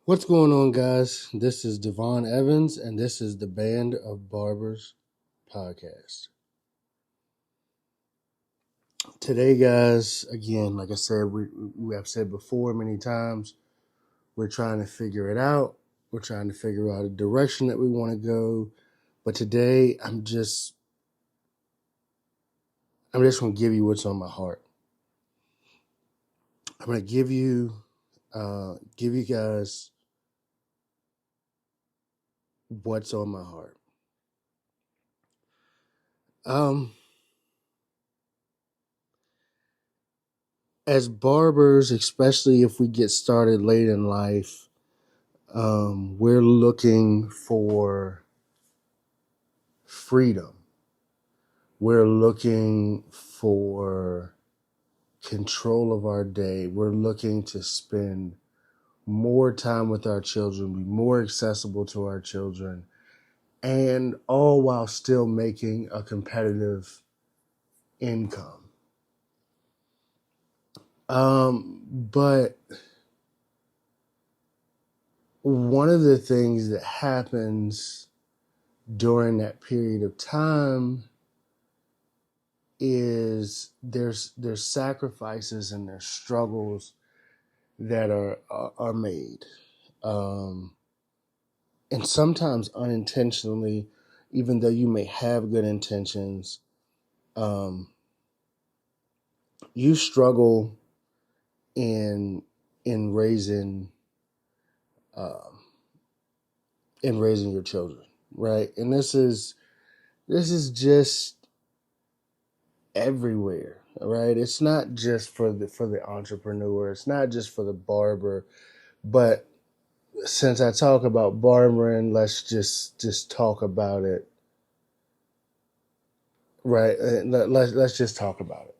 What's going on, guys? This is Devon Evans, and this is the Band of Barbers podcast. Today, guys, again, like I said, we have said before many times, we're trying to figure it out. We're trying to figure out a direction that we want to go. But today, I'm just going to give you what's on my heart. I'm going to give you guys what's on my heart. Um, as barbers, especially if we get started late in life, we're looking for freedom. We're looking for control of our day. We're looking to spend more time with our children, be more accessible to our children, and all while still making a competitive income. But one of the things that happens during that period of time is there's sacrifices and there's struggles that are made, um, and sometimes unintentionally, even though you may have good intentions, um, you struggle in in raising um, in raising your children, right? And this is just everywhere, right? It's not just for the entrepreneur. It's not just for the barber, but since I talk about barbering, let's just talk about it, right? Let's just talk about it.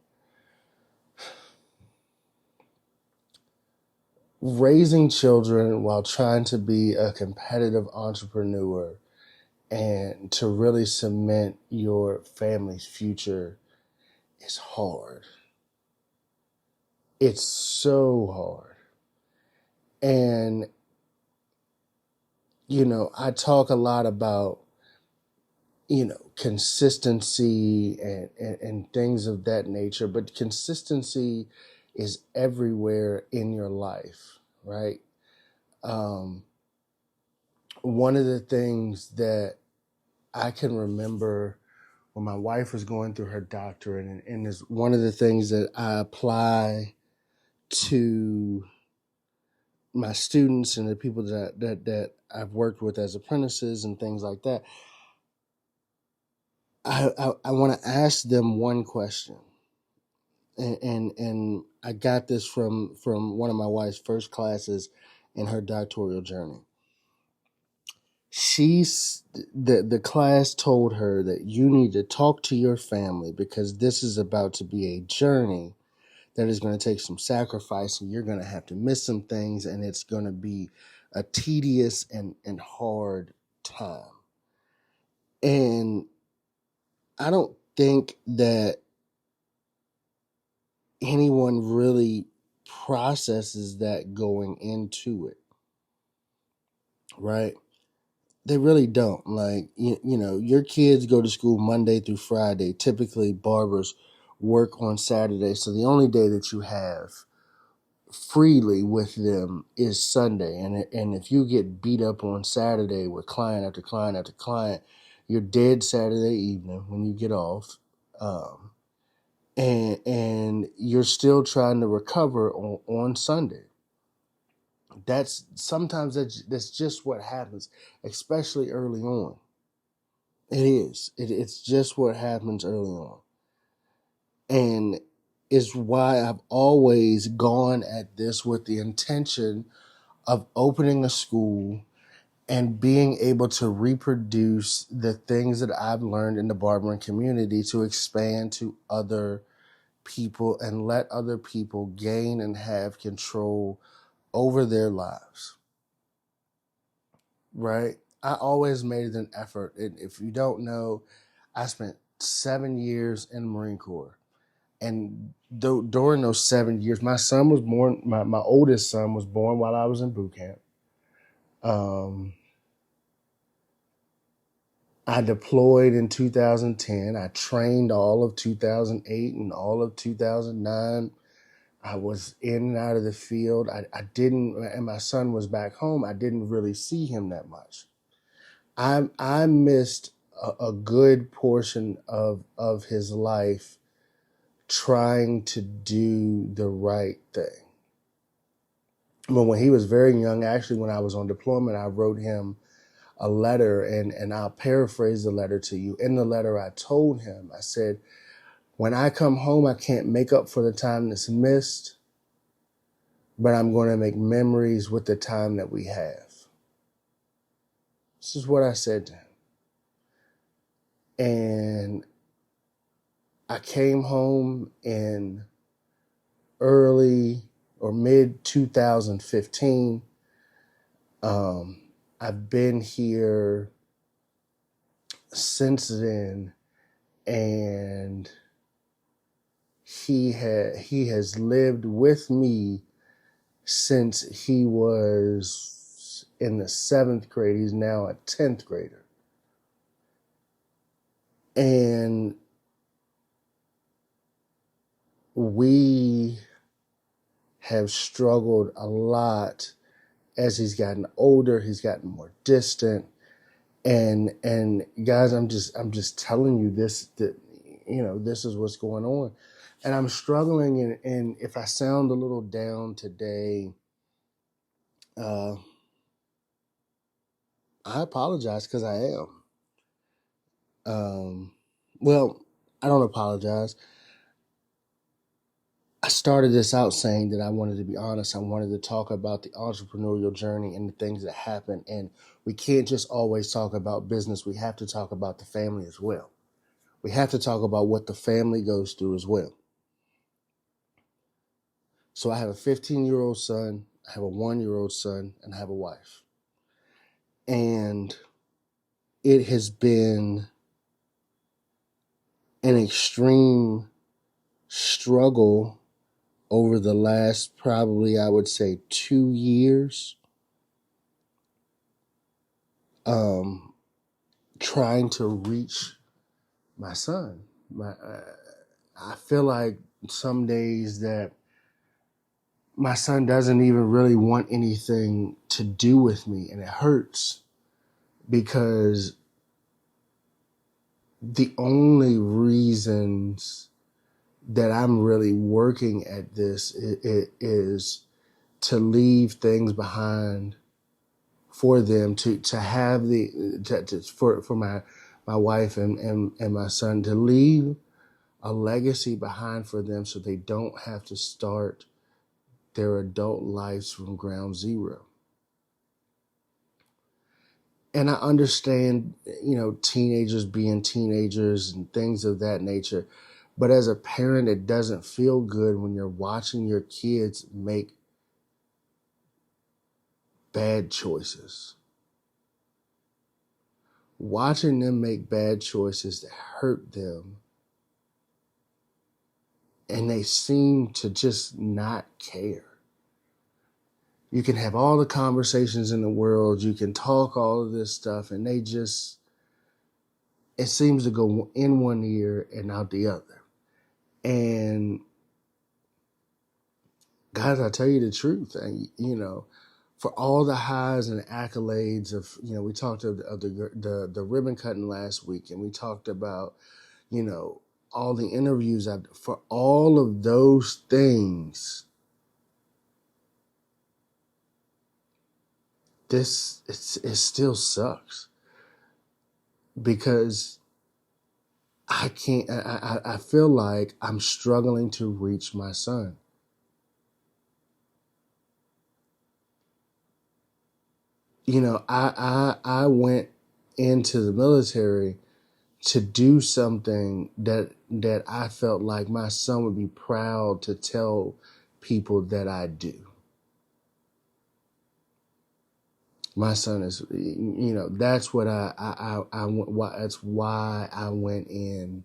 Raising children while trying to be a competitive entrepreneur and to really cement your family's future is hard. It's so hard. And I talk a lot about consistency and things of that nature, but consistency is everywhere in your life, right? um, One of the things that I can remember when my wife was going through her doctorate, and is one of the things that I apply to my students and the people that I've worked with as apprentices and things like that. I want to ask them one question, and I got this from one of my wife's first classes in her doctoral journey. The class told her that you need to talk to your family because this is about to be a journey that is going to take some sacrifice, and you're going to have to miss some things, and it's going to be a tedious and hard time. And I don't think that anyone really processes that going into it, right? They really don't. Like, your kids go to school Monday through Friday. Typically, barbers work on Saturday. So the only day that you have freely with them is Sunday. And if you get beat up on Saturday with client after client after client, you're dead Saturday evening when you get off. Um, and you're still trying to recover on Sunday. That's just what happens, especially early on. It is. It's just what happens early on. And is why I've always gone at this with the intention of opening a school and being able to reproduce the things that I've learned in the barbering community to expand to other people and let other people gain and have control over their lives. Right? I always made an effort. And if you don't know, I spent 7 years in the Marine Corps. And during those 7 years, my son was born, my oldest son was born while I was in boot camp. Um, I deployed in 2010. I trained all of 2008 and all of 2009. I was in and out of the field. I didn't, and my son was back home. I didn't really see him that much. I missed a good portion of his life trying to do the right thing. But when he was very young, actually, when I was on deployment, I wrote him a letter, and I'll paraphrase the letter to you. In the letter, I told him, I said, when I come home, I can't make up for the time that's missed, but I'm going to make memories with the time that we have. This is what I said to him. And I came home in early or mid 2015. I've been here since then, and he has lived with me since he was in the 7th grade. He's now a 10th grader. And we have struggled a lot as he's gotten older. He's gotten more distant. And guys, I'm just telling you this, that, this is what's going on. And I'm struggling, and if I sound a little down today, I apologize, because I am. Well, I don't apologize. I started this out saying that I wanted to be honest. I wanted to talk about the entrepreneurial journey and the things that happen. And we can't just always talk about business. We have to talk about the family as well. We have to talk about what the family goes through as well. So I have a 15-year-old son, I have a 1-year-old son, and I have a wife. And it has been an extreme struggle over the last, probably, I would say, 2 years, trying to reach my son. I feel like some days that my son doesn't even really want anything to do with me, and it hurts, because the only reasons that I'm really working at this is to leave things behind for them, to have for my wife and my son, to leave a legacy behind for them, so they don't have to start their adult lives from ground zero. And I understand, teenagers being teenagers and things of that nature. But as a parent, it doesn't feel good when you're watching your kids make bad choices. Watching them make bad choices that hurt them, and they seem to just not care. You can have all the conversations in the world, you can talk all of this stuff, and it seems to go in one ear and out the other. And guys, I tell you the truth, for all the highs and accolades of, we talked of the ribbon cutting last week, and we talked about, all the interviews for all of those things. It still sucks, because I can't. I feel like I'm struggling to reach my son. I went into the military to do something that I felt like my son would be proud to tell people that I do. My son is, that's what that's why I went in,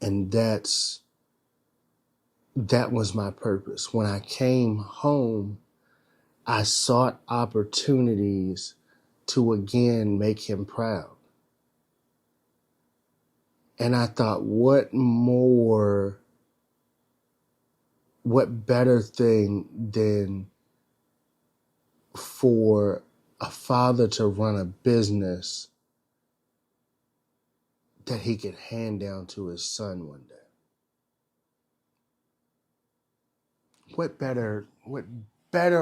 and that was my purpose. When I came home, I sought opportunities to again make him proud. And I thought, what better thing than for a father to run a business that he could hand down to his son one day? What better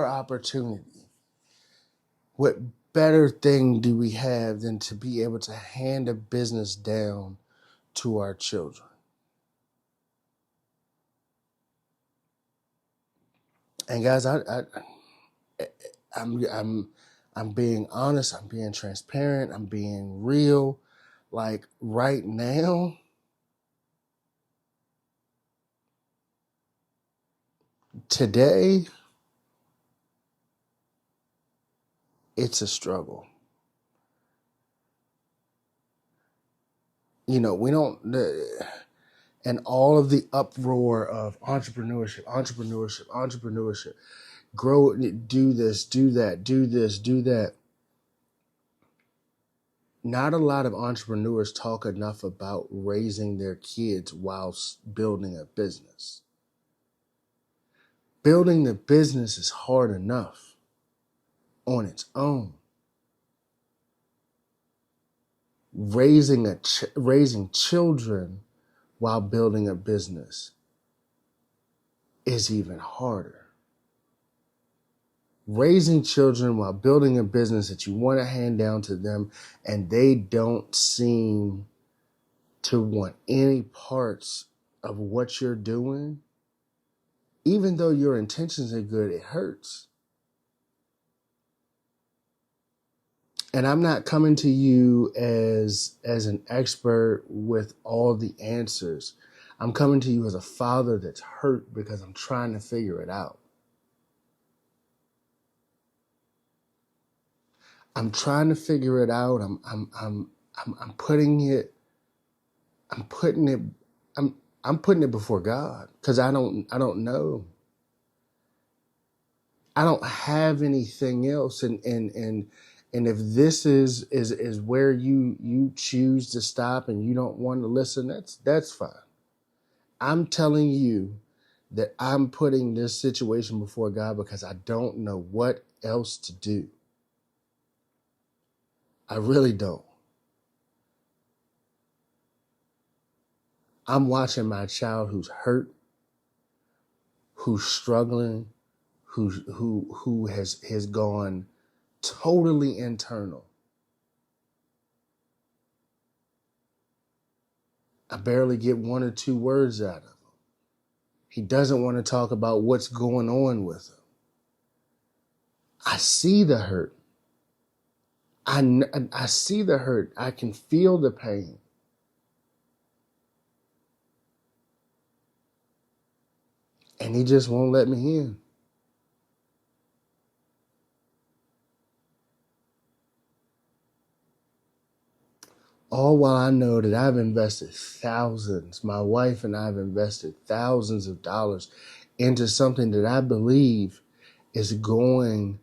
opportunity? What better thing do we have than to be able to hand a business down to our children? And guys, I'm being honest. I'm being transparent. I'm being real. Like right now, today, it's a struggle. You know, we don't, and all of the uproar of entrepreneurship, grow, do this, do that, do this, do that. Not a lot of entrepreneurs talk enough about raising their kids whilst building a business. Building the business is hard enough on its own. Raising children while building a business is even harder. Raising children while building a business that you want to hand down to them, and they don't seem to want any parts of what you're doing, even though your intentions are good, it hurts. And I'm not coming to you as an expert with all the answers. I'm coming to you as a father that's hurt because I'm trying to figure it out. I'm trying to figure it out. I'm putting it before God because I don't know. I don't have anything else, and if this is where you choose to stop and you don't want to listen, that's fine. I'm telling you that I'm putting this situation before God because I don't know what else to do. I really don't. I'm watching my child who's hurt, who's struggling, who has gone totally internal. I barely get 1 or 2 words out of him. He doesn't want to talk about what's going on with him. I see the hurt. I see the hurt. I can feel the pain. And he just won't let me in. All while I know that I've invested thousands, my wife and I have invested thousands of dollars into something that I believe is going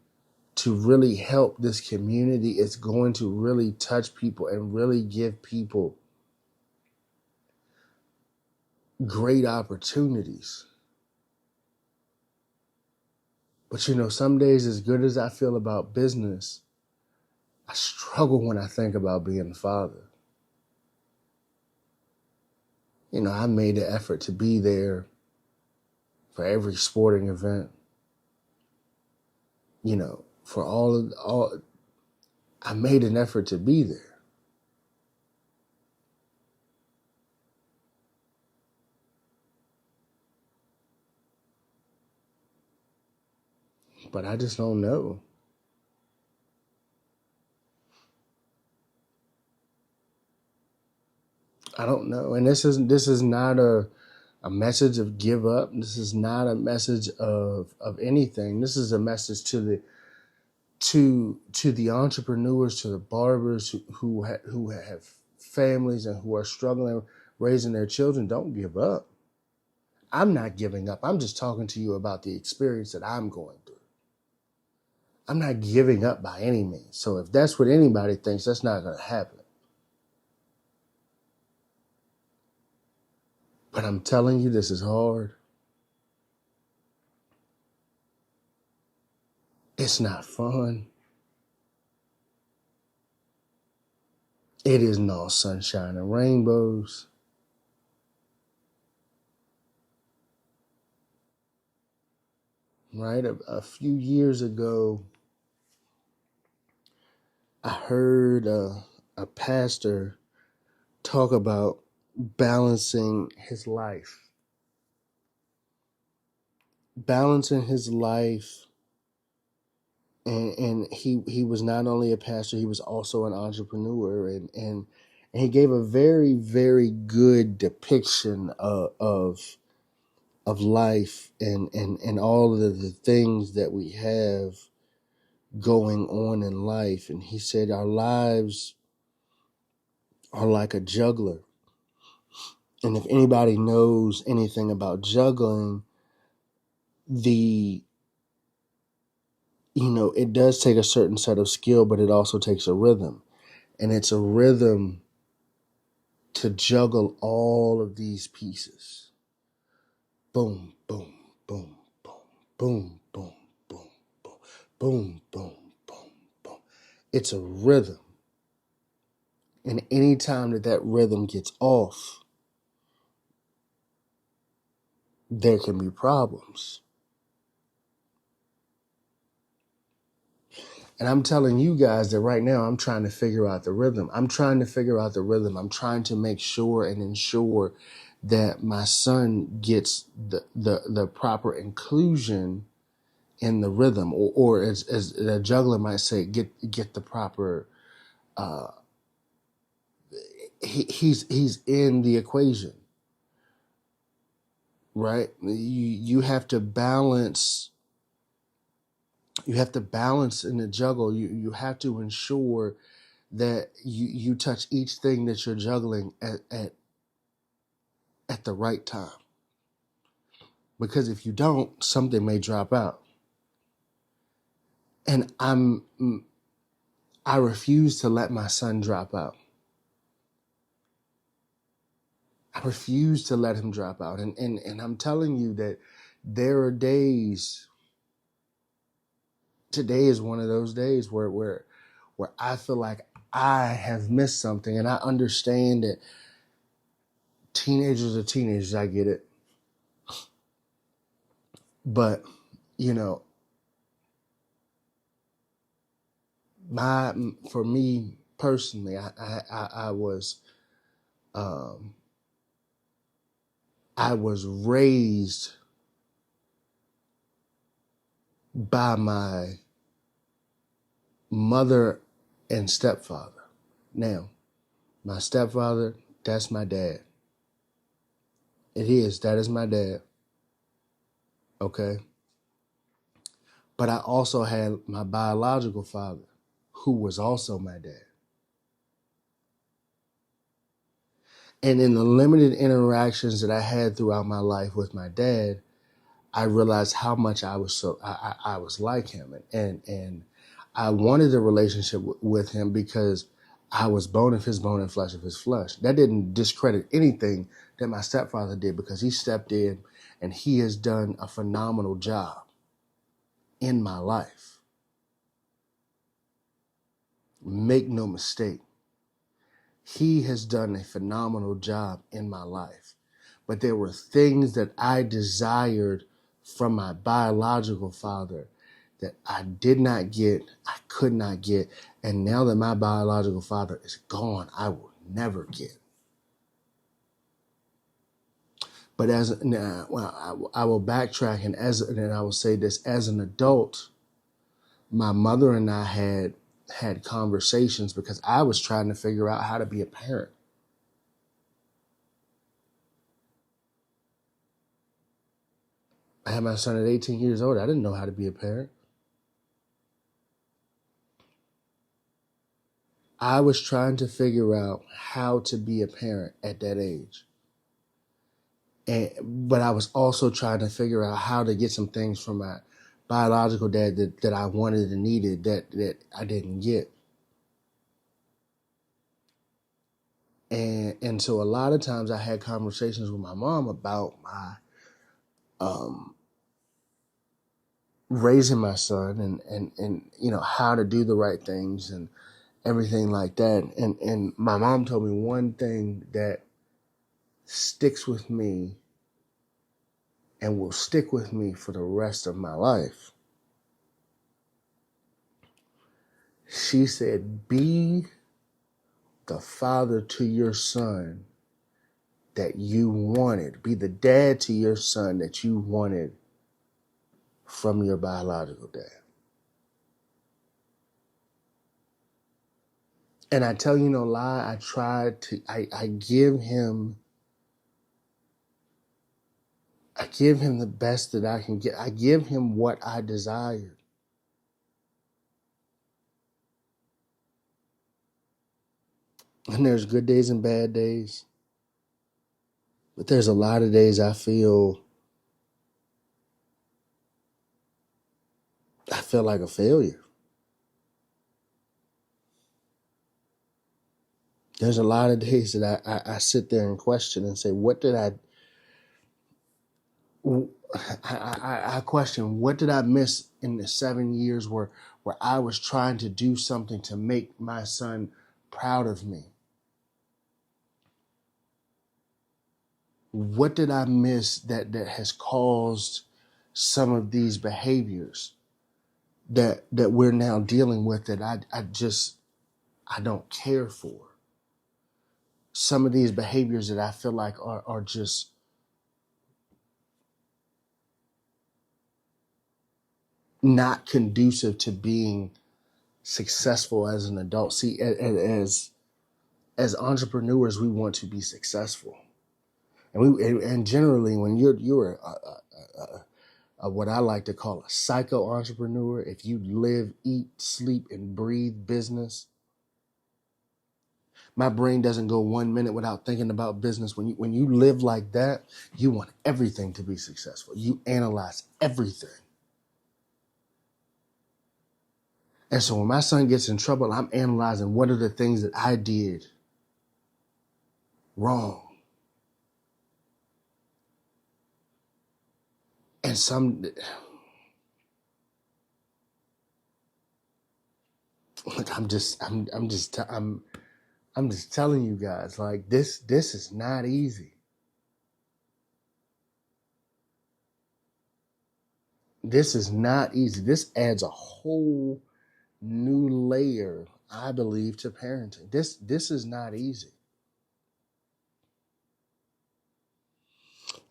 to really help this community. It's going to really touch people and really give people great opportunities. But you know, some days, as good as I feel about business, I struggle when I think about being a father. You know, I made the effort to be there for every sporting event. You know, for all, I made an effort to be there. But I just don't know. I don't know. And this is not a message of give up. This is not a message of anything. This is a message to the entrepreneurs, to the barbers who have families and who are struggling raising their children. Don't give up. I'm not giving up. I'm just talking to you about the experience that I'm going through. I'm not giving up by any means. So if that's what anybody thinks, that's not going to happen. But I'm telling you, this is hard. It's not fun. It isn't all sunshine and rainbows. Right? A few years ago, I heard a pastor talk about balancing his life. Balancing his life. And he was not only a pastor, he was also an entrepreneur. And he gave a very, very good depiction of life and all of the things that we have going on in life. And he said our lives are like a juggler. And if anybody knows anything about juggling, it does take a certain set of skill, but it also takes a rhythm. And it's a rhythm to juggle all of these pieces. Boom, boom, boom, boom, boom, boom, boom, boom, boom, boom, boom, boom. It's a rhythm. And any time that rhythm gets off, there can be problems. And I'm telling you guys that right now I'm trying to figure out the rhythm. I'm trying to make sure and ensure that my son gets the proper inclusion in the rhythm, or as a juggler might say, get the proper. He's in the equation, right? You have to balance. You have to balance in the juggle. You have to ensure that you touch each thing that you're juggling at the right time. Because if you don't, something may drop out. And I refuse to let my son drop out. I refuse to let him drop out. And I'm telling you that there are days, today is one of those days where I feel like I have missed something. And I understand that teenagers are teenagers, I get it. But, for me personally, I was raised by my mother and stepfather. Now, my stepfather, that's my dad. That is my dad. Okay. But I also had my biological father, who was also my dad. And in the limited interactions that I had throughout my life with my dad, I realized how much I was like him, and I wanted a relationship with him because I was bone of his bone and flesh of his flesh. That didn't discredit anything that my stepfather did, because he stepped in and he has done a phenomenal job in my life. Make no mistake. He has done a phenomenal job in my life. But there were things that I desired from my biological father that I did not get, I could not get. And now that my biological father is gone, I will never get. But I will backtrack, and I will say this: as an adult, my mother and I had conversations because I was trying to figure out how to be a parent. I had my son at 18 years old. I didn't know how to be a parent. I was trying to figure out how to be a parent at that age. But I was also trying to figure out how to get some things from biological dad that I wanted and needed that I didn't get. And so a lot of times I had conversations with my mom about my raising my son and how to do the right things and everything like that. And my mom told me one thing that sticks with me and will stick with me for the rest of my life. She said, be the father to your son that you wanted. Be the dad to your son that you wanted from your biological dad. And I tell you no lie, I give him the best that I can get. I give him what I desire. And there's good days and bad days. But there's a lot of days I feel like a failure. There's a lot of days that I sit there and question and say, what did I question, what did I miss in the 7 years where I was trying to do something to make my son proud of me? What did I miss that has caused some of these behaviors that we're now dealing with that I don't care for? Some of these behaviors that I feel like are just not conducive to being successful as an adult. See, as entrepreneurs, we want to be successful, and generally, when you're what I like to call a psycho entrepreneur, if you live, eat, sleep, and breathe business, my brain doesn't go 1 minute without thinking about business. When you live like that, you want everything to be successful. You analyze everything. And so when my son gets in trouble, I'm analyzing what are the things that I did wrong. And I'm just telling you guys, like this is not easy. This is not easy. This adds a whole new layer, I believe, to parenting. This is not easy.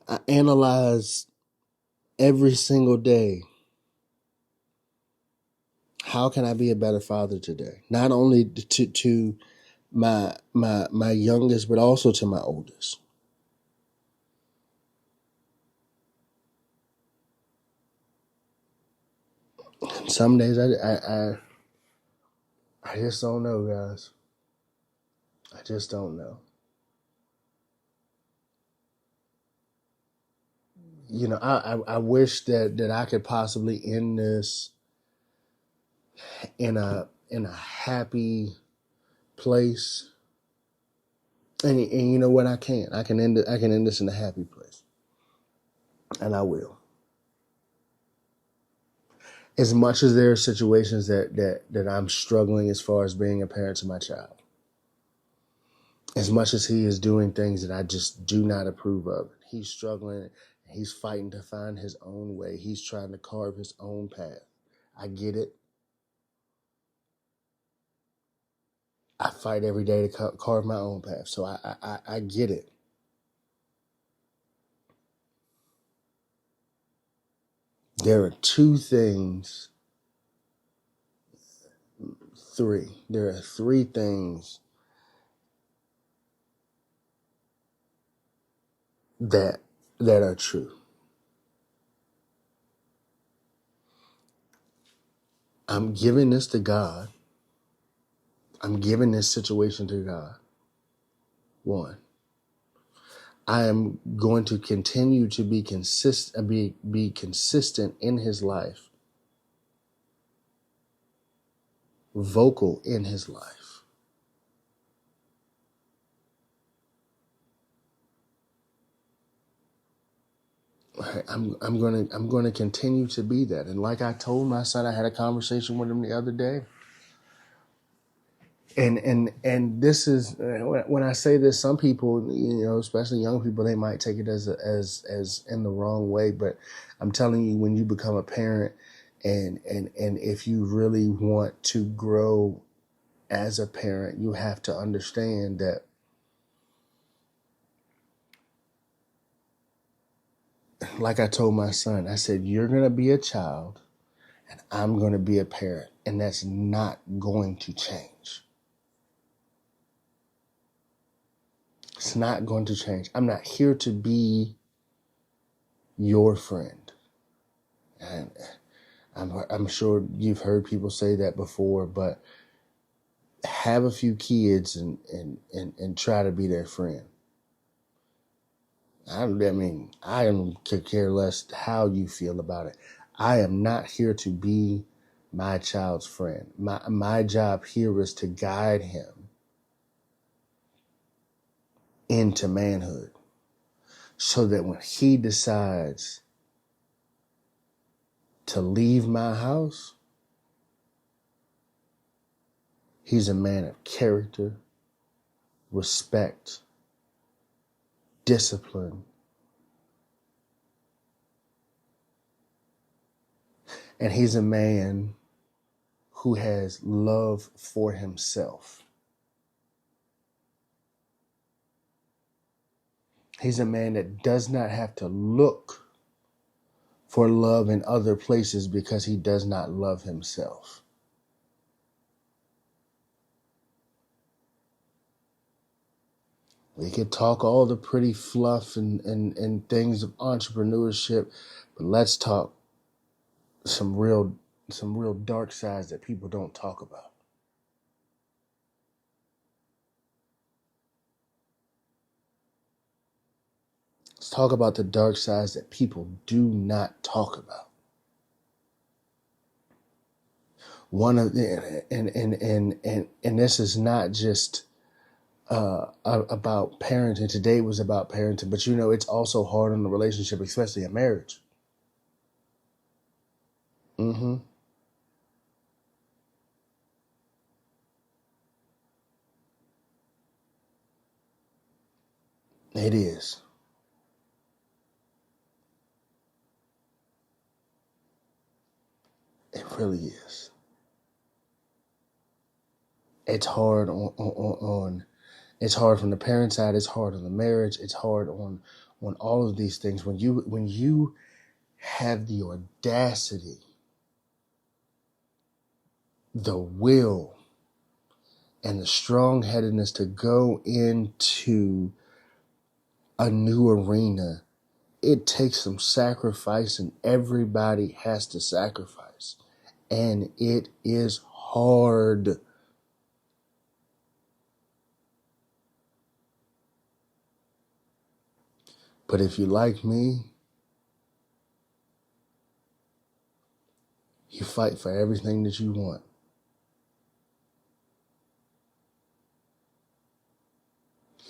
I analyze every single day. How can I be a better father today? Not only to my youngest, but also to my oldest. And some days I just don't know, guys. I just don't know. I wish that I could possibly end this in a happy place. And you know what? I can end it. I can end this in a happy place, and I will. As much as there are situations that I'm struggling as far as being a parent to my child, as much as he is doing things that I just do not approve of, he's struggling. He's fighting to find his own way. He's trying to carve his own path. I get it. I fight every day to carve my own path. So I get it. There are there are three things that are true. I'm giving this to God. I'm giving this situation to God. One, I am going to continue to be consistent in his life vocal in his life. Right? I'm gonna continue to be that. And like I told my son, I had a conversation with him the other day. And this is when I say this, some people, especially young people, they might take it as in the wrong way. But I'm telling you, when you become a parent, and if you really want to grow as a parent, you have to understand that, like I told my son, I said, you're gonna be a child, and I'm gonna be a parent, and that's not going to change. It's not going to change. I'm not here to be your friend. And I'm sure you've heard people say that before, but have a few kids and try to be their friend. I could care less how you feel about it. I am not here to be my child's friend. My job here is to guide him into manhood, so that when he decides to leave my house, he's a man of character, respect, discipline, and he's a man who has love for himself. He's a man that does not have to look for love in other places because he does not love himself. We could talk all the pretty fluff and things of entrepreneurship, but let's talk some real dark sides that people don't talk about. Let's talk about the dark sides that people do not talk about. One of the and this is not just about parenting. Today was about parenting, but it's also hard on the relationship, especially in marriage. Mm-hmm. It is. It really is. It's hard on it's hard from the parent side. It's hard on the marriage. It's hard on all of these things. When you have the audacity, the will, and the strong-headedness to go into a new arena, it takes some sacrifice, and everybody has to sacrifice. And it is hard. But if you like me, you fight for everything that you want.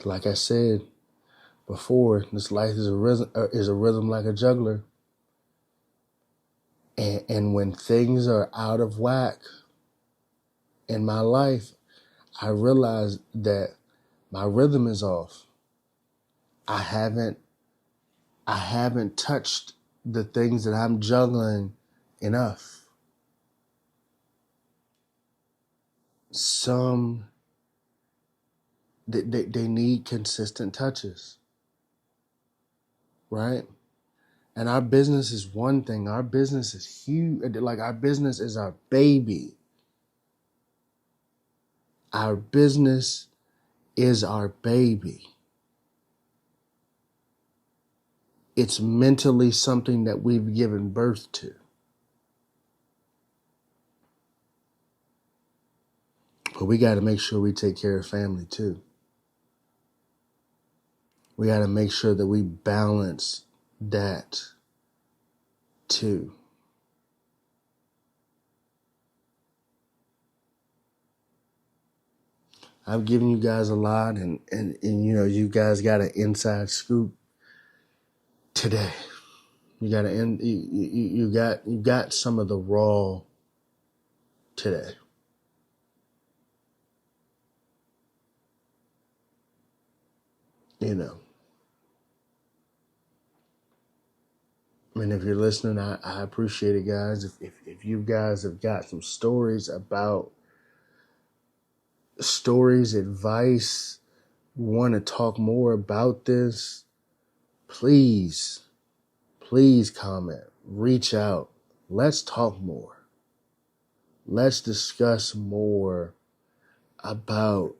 Like I said before, this life is a rhythm like a juggler. And when things are out of whack in my life, I realize that my rhythm is off. I haven't touched the things that I'm juggling enough. Some they need consistent touches, right? And our business is one thing. Our business is huge. Like, our business is our baby. Our business is our baby. It's mentally something that we've given birth to. But we got to make sure we take care of family too. We got to make sure that we balance that too. I've given you guys a lot, and you guys got an inside scoop today. You got you got some of the raw today. And if you're listening, I appreciate it, guys. If you guys have got some stories, advice, want to talk more about this, please comment, reach out. Let's talk more. Let's discuss more about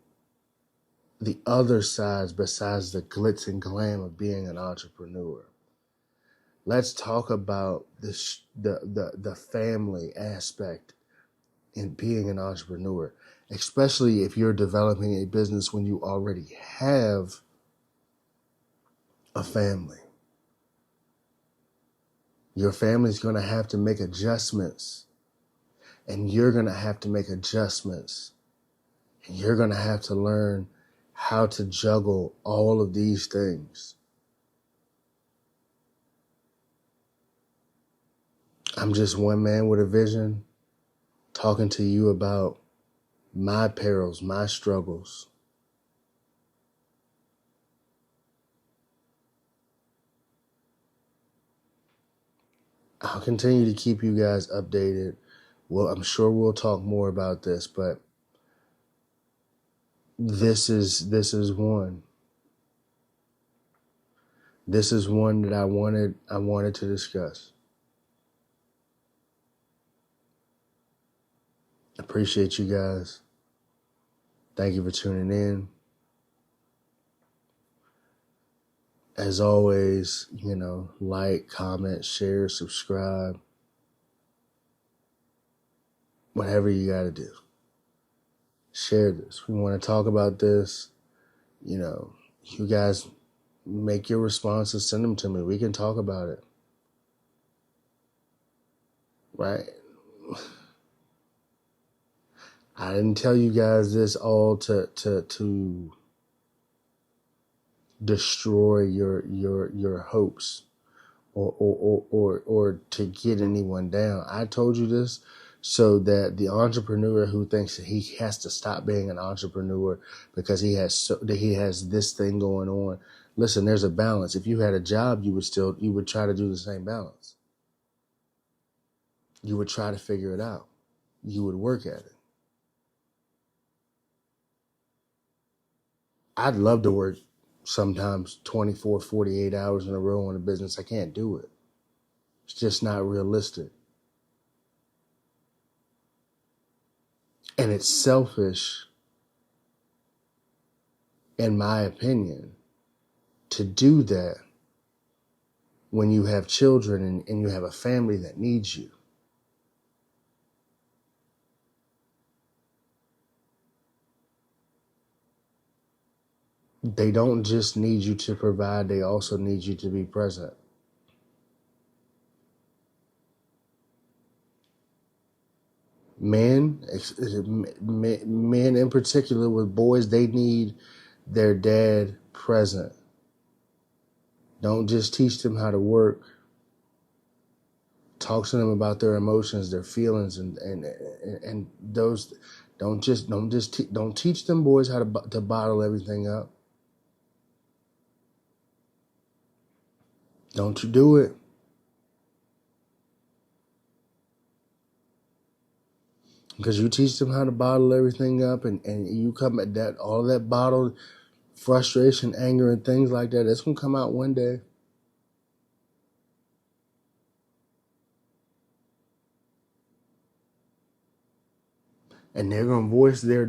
the other sides besides the glitz and glam of being an entrepreneur. Let's talk about the family aspect in being an entrepreneur, especially if you're developing a business when you already have a family. Your family's going to have to make adjustments, and you're going to have to make adjustments, and you're going to have to learn how to juggle all of these things. I'm just one man with a vision, talking to you about my perils, my struggles. I'll continue to keep you guys updated. Well, I'm sure we'll talk more about this, but this is one. This is one that I wanted to discuss. Appreciate you guys. Thank you for tuning in. As always, like, comment, share, subscribe. Whatever you got to do. Share this. We want to talk about this. You guys make your responses, send them to me. We can talk about it. Right? I didn't tell you guys this all to destroy your hopes or to get anyone down. I told you this so that the entrepreneur who thinks that he has to stop being an entrepreneur because he has this thing going on. Listen, there's a balance. If you had a job, you would try to do the same balance. You would try to figure it out. You would work at it. I'd love to work sometimes 24, 48 hours in a row on a business. I can't do it. It's just not realistic. And it's selfish, in my opinion, to do that when you have children and you have a family that needs you. They don't just need you to provide, they also need you to be present. Men in particular with boys, they need their dad present. Don't just teach them how to work. Talk to them about their emotions, their feelings, and those. Don't teach them boys how to bottle everything up. Don't you do it. Because you teach them how to bottle everything up and you come at that, all that bottled frustration, anger, and things like that, it's going to come out one day. And they're going to voice their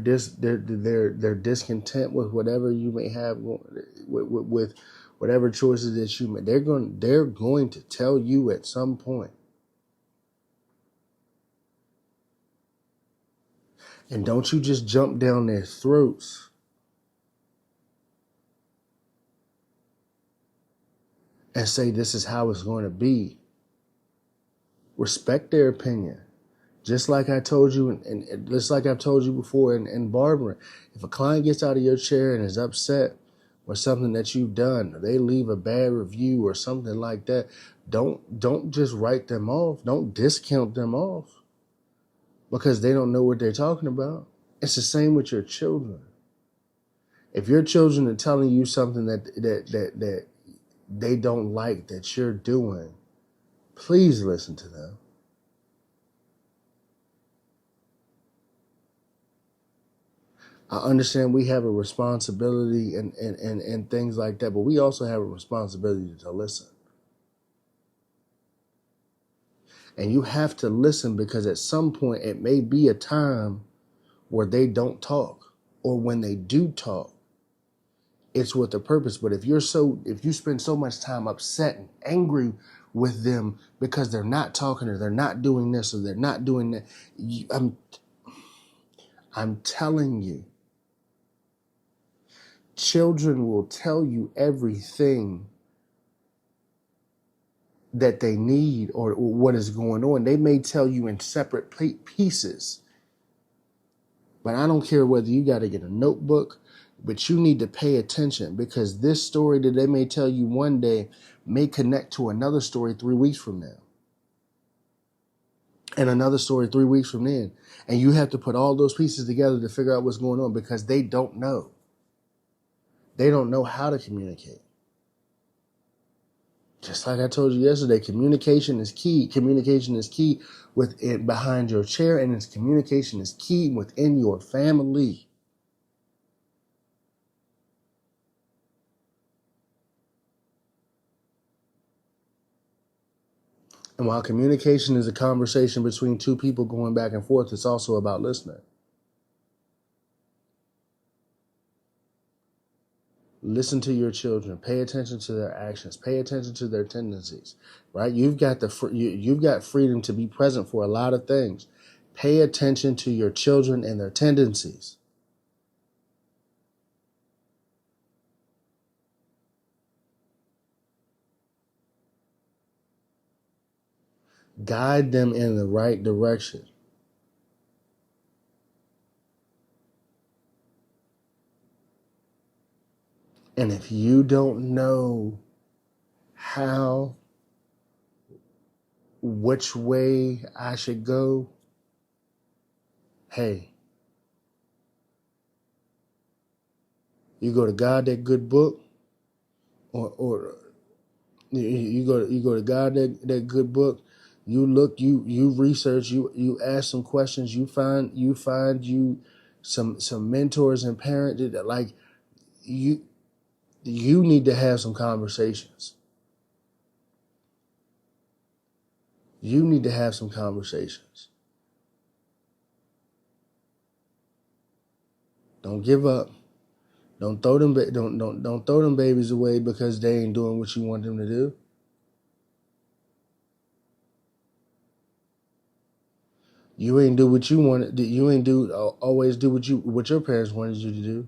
discontent with whatever you may have, with whatever choices that you make. They're going to tell you at some point. And don't you just jump down their throats. And say this is how it's going to be. Respect their opinion. Just like I told you, and just like I've told you before in barbering, if a client gets out of your chair and is upset or something that you've done, or they leave a bad review or something like that, don't just write them off. Don't discount them off because they don't know what they're talking about. It's the same with your children. If your children are telling you something that they don't like that you're doing, please listen to them. I understand we have a responsibility and things like that, but we also have a responsibility to listen. And you have to listen because at some point it may be a time where they don't talk, or when they do talk, it's with a purpose. But if you spend so much time upset and angry with them because they're not talking or they're not doing this or they're not doing that, I'm telling you, children will tell you everything that they need or what is going on. They may tell you in separate pieces. But I don't care whether you got to get a notebook, but you need to pay attention because this story that they may tell you one day may connect to another story 3 weeks from now. And another story 3 weeks from then. And you have to put all those pieces together to figure out what's going on because they don't know. They don't know how to communicate. Just like I told you yesterday, communication is key. Communication is key within behind your chair, and its communication is key within your family. And while communication is a conversation between two people going back and forth, it's also about listening. Listen to your children. Pay attention to their actions. Pay attention to their tendencies. Right? You've got freedom to be present for a lot of things. Pay attention to your children and their tendencies. Guide them in the right direction. And if you don't know which way I should go, hey, you go to God, that good book, or you go to God, that good book. You look, you research, you ask some questions, you find some mentors and parents that like you need to have some conversations. You need to have some conversations. Don't give up. Don't throw them don't throw them babies away because they ain't doing what you want them to do. You ain't do what you wanted. You ain't always do what your parents wanted you to do.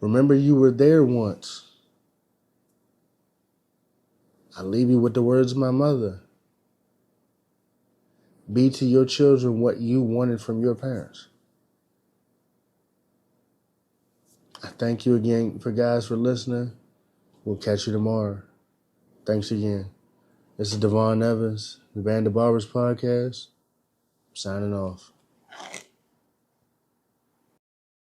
Remember, you were there once. I leave you with the words of my mother. Be to your children what you wanted from your parents. I thank you again for listening. We'll catch you tomorrow. Thanks again. This is Devon Evans, the Band of Barbers Podcast. Signing off.